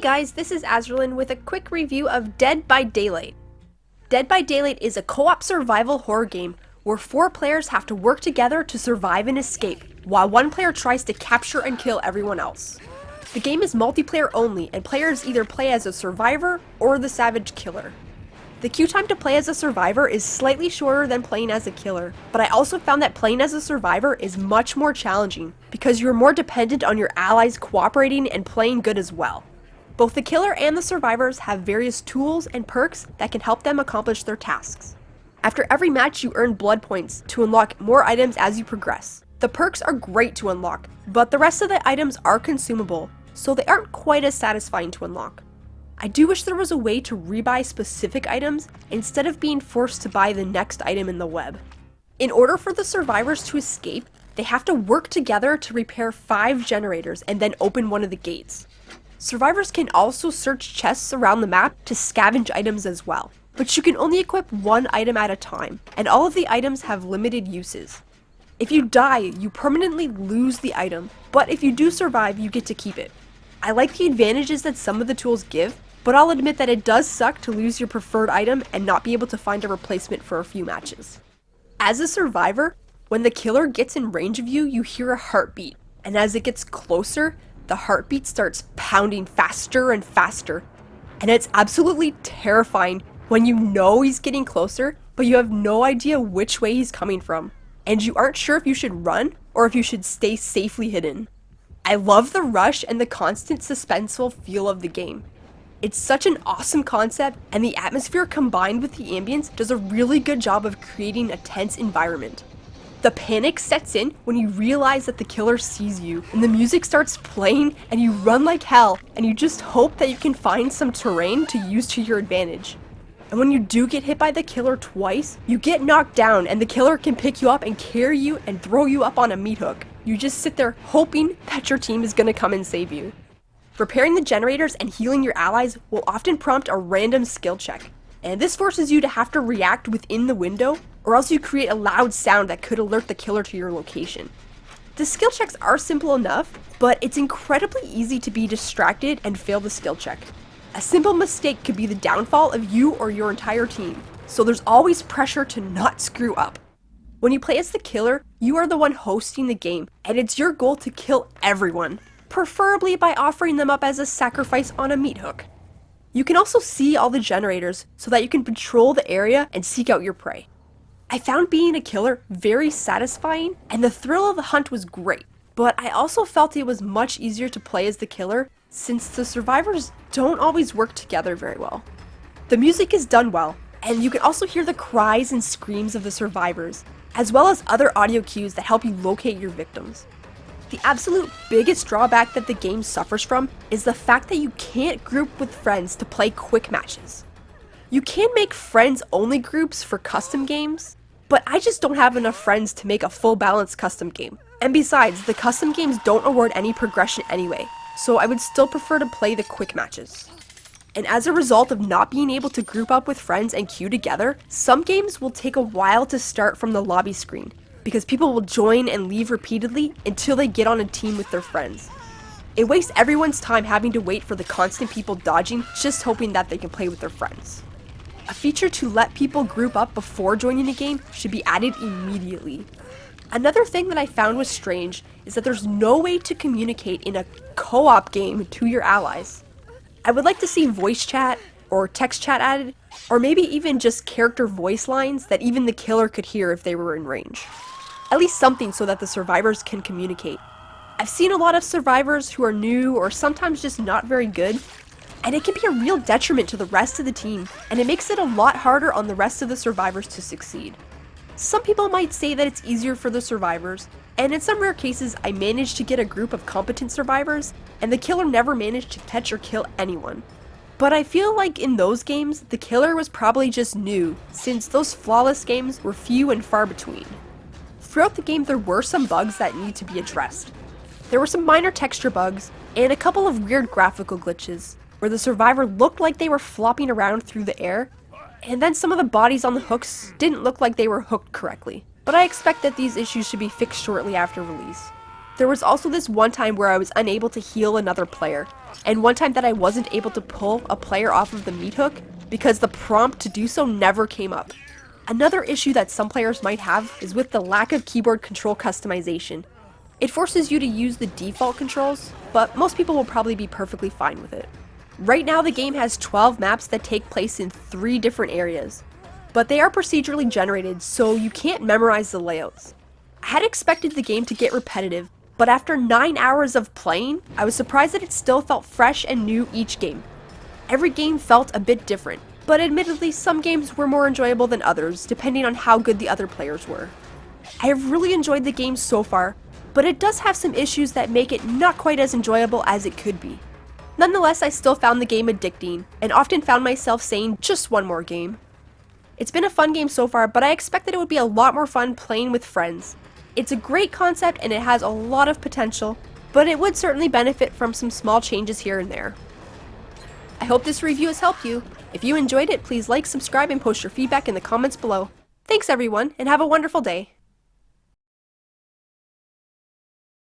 guys, this is Azralyn with a quick review of Dead by Daylight. Dead by Daylight is a co-op survival horror game where 4 players have to work together to survive and escape, while 1 player tries to capture and kill everyone else. The game is multiplayer only, and players either play as a survivor or the savage killer. The queue time to play as a survivor is slightly shorter than playing as a killer, but I also found that playing as a survivor is much more challenging because you're more dependent on your allies cooperating and playing good as well. Both the killer and the survivors have various tools and perks that can help them accomplish their tasks. After every match, you earn blood points to unlock more items as you progress. The perks are great to unlock, but the rest of the items are consumable, so they aren't quite as satisfying to unlock. I do wish there was a way to rebuy specific items instead of being forced to buy the next item in the web. In order for the survivors to escape, they have to work together to repair 5 generators and then open one of the gates. Survivors can also search chests around the map to scavenge items as well, but you can only equip 1 item at a time, and all of the items have limited uses. If you die, you permanently lose the item, but if you do survive, you get to keep it. I like the advantages that some of the tools give, but I'll admit that it does suck to lose your preferred item and not be able to find a replacement for a few matches. As a survivor, when the killer gets in range of you, you hear a heartbeat, and as it gets closer, the heartbeat starts pounding faster and faster, and it's absolutely terrifying when you know he's getting closer, but you have no idea which way he's coming from, and you aren't sure if you should run or if you should stay safely hidden. I love the rush and the constant suspenseful feel of the game. It's such an awesome concept, and the atmosphere combined with the ambience does a really good job of creating a tense environment. The panic sets in when you realize that the killer sees you, and the music starts playing, and you run like hell, and you just hope that you can find some terrain to use to your advantage. And when you do get hit by the killer twice, you get knocked down, and the killer can pick you up and carry you and throw you up on a meat hook. You just sit there hoping that your team is gonna come and save you. Repairing the generators and healing your allies will often prompt a random skill check, and this forces you to have to react within the window, or else you create a loud sound that could alert the killer to your location. The skill checks are simple enough, but it's incredibly easy to be distracted and fail the skill check. A simple mistake could be the downfall of you or your entire team, so there's always pressure to not screw up. When you play as the killer, you are the one hosting the game, and it's your goal to kill everyone, preferably by offering them up as a sacrifice on a meat hook. You can also see all the generators so that you can patrol the area and seek out your prey. I found being a killer very satisfying, and the thrill of the hunt was great, but I also felt it was much easier to play as the killer since the survivors don't always work together very well. The music is done well, and you can also hear the cries and screams of the survivors, as well as other audio cues that help you locate your victims. The absolute biggest drawback that the game suffers from is the fact that you can't group with friends to play quick matches. You can make friends-only groups for custom games, but I just don't have enough friends to make a full balanced custom game. And besides, the custom games don't award any progression anyway, so I would still prefer to play the quick matches. And as a result of not being able to group up with friends and queue together, some games will take a while to start from the lobby screen, because people will join and leave repeatedly until they get on a team with their friends. It wastes everyone's time having to wait for the constant people dodging, just hoping that they can play with their friends. A feature to let people group up before joining a game should be added immediately. Another thing that I found was strange is that there's no way to communicate in a co-op game to your allies. I would like to see voice chat or text chat added, or maybe even just character voice lines that even the killer could hear if they were in range. At least something so that the survivors can communicate. I've seen a lot of survivors who are new or sometimes just not very good, and it can be a real detriment to the rest of the team, and it makes it a lot harder on the rest of the survivors to succeed. Some people might say that it's easier for the survivors, and in some rare cases I managed to get a group of competent survivors, and the killer never managed to catch or kill anyone. But I feel like in those games, the killer was probably just new, since those flawless games were few and far between. Throughout the game there were some bugs that need to be addressed. There were some minor texture bugs, and a couple of weird graphical glitches, where the survivor looked like they were flopping around through the air, and then some of the bodies on the hooks didn't look like they were hooked correctly. But I expect that these issues should be fixed shortly after release. There was also this one time where I was unable to heal another player, and one time that I wasn't able to pull a player off of the meat hook because the prompt to do so never came up. Another issue that some players might have is with the lack of keyboard control customization. It forces you to use the default controls, but most people will probably be perfectly fine with it. Right now the game has 12 maps that take place in 3 different areas, but they are procedurally generated, so you can't memorize the layouts. I had expected the game to get repetitive, but after 9 hours of playing, I was surprised that it still felt fresh and new each game. Every game felt a bit different, but admittedly some games were more enjoyable than others, depending on how good the other players were. I have really enjoyed the game so far, but it does have some issues that make it not quite as enjoyable as it could be. Nonetheless, I still found the game addicting, and often found myself saying just one more game. It's been a fun game so far, but I expected it would be a lot more fun playing with friends. It's a great concept and it has a lot of potential, but it would certainly benefit from some small changes here and there. I hope this review has helped you. If you enjoyed it, please like, subscribe, and post your feedback in the comments below. Thanks everyone, and have a wonderful day.